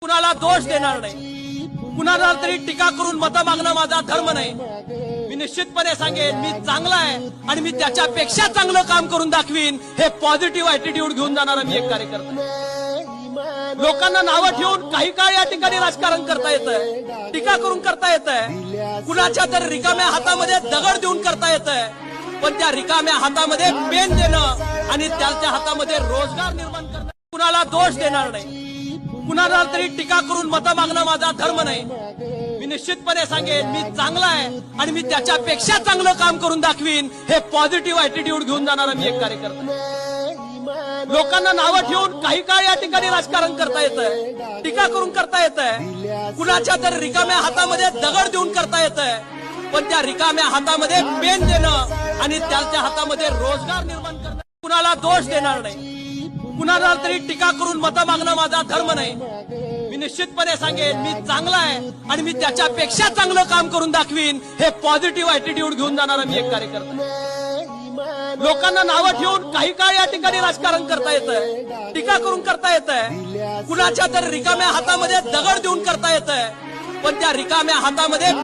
कुणाला दोष देणार नाही, कुणाला तरी टीका करून मतं मागणं माझा धर्म नाही। मी निश्चितपणे सांगेन मी चांगला आहे आणि मी त्याच्यापेक्षा चांगलं काम करून दाखवीन, हे पॉझिटिव्ह ऍटिट्यूड घेऊन जाणारा मी एक कार्यकर्ता। लोकांना नावं ठेवून काही काळ या ठिकाणी राजकारण करता येतंय, टीका करून करता येतंय, कुणाच्या तर रिकाम्या हातामध्ये दगड देऊन करता येतंय, पण त्या रिकाम्या हातामध्ये पेन देणं आणि त्याच्या हातामध्ये रोजगार निर्माण करणं, कुणाला दोष देणार नाही, कुणाला तरी टीका करून मतं मागणं माझा धर्म नाही। मी निश्चितपणे सांगेन मी चांगला आहे आणि मी त्याच्यापेक्षा चांगलं काम करून दाखवीन, हे पॉझिटिव्ह ऍटिट्यूड घेऊन जाणारा मी एक कार्यकर्ता। लोकांना नावं ठेवून काही काळ या ठिकाणी राजकारण करता येतंय, टीका करून करता येतंय, कुणाच्या तर रिकाम्या हातामध्ये दगड देऊन करता येतंय, पण त्या रिकाम्या हातामध्ये पेन देणं आणि त्याच्या हातामध्ये रोजगार निर्माण करणं, कुणाला दोष देणार नाही, कुणाला तरी टीका करून मतं मागणं माझा धर्म नाही। मी निश्चितपणे सांगेन मी चांगला आहे आणि मी त्याच्यापेक्षा चांगलं काम करून दाखवीन, हे पॉझिटिव्ह ऍटिट्यूड घेऊन जाणारा मी एक कार्यकर्ता। लोकांना नावं ठेवून काही काळ या ठिकाणी राजकारण करता येतंय, टीका करून करता येतंय, कुणाच्या तर रिकाम्या हातामध्ये दगड देऊन करता येतंय, पण त्या रिकाम्या हातामध्ये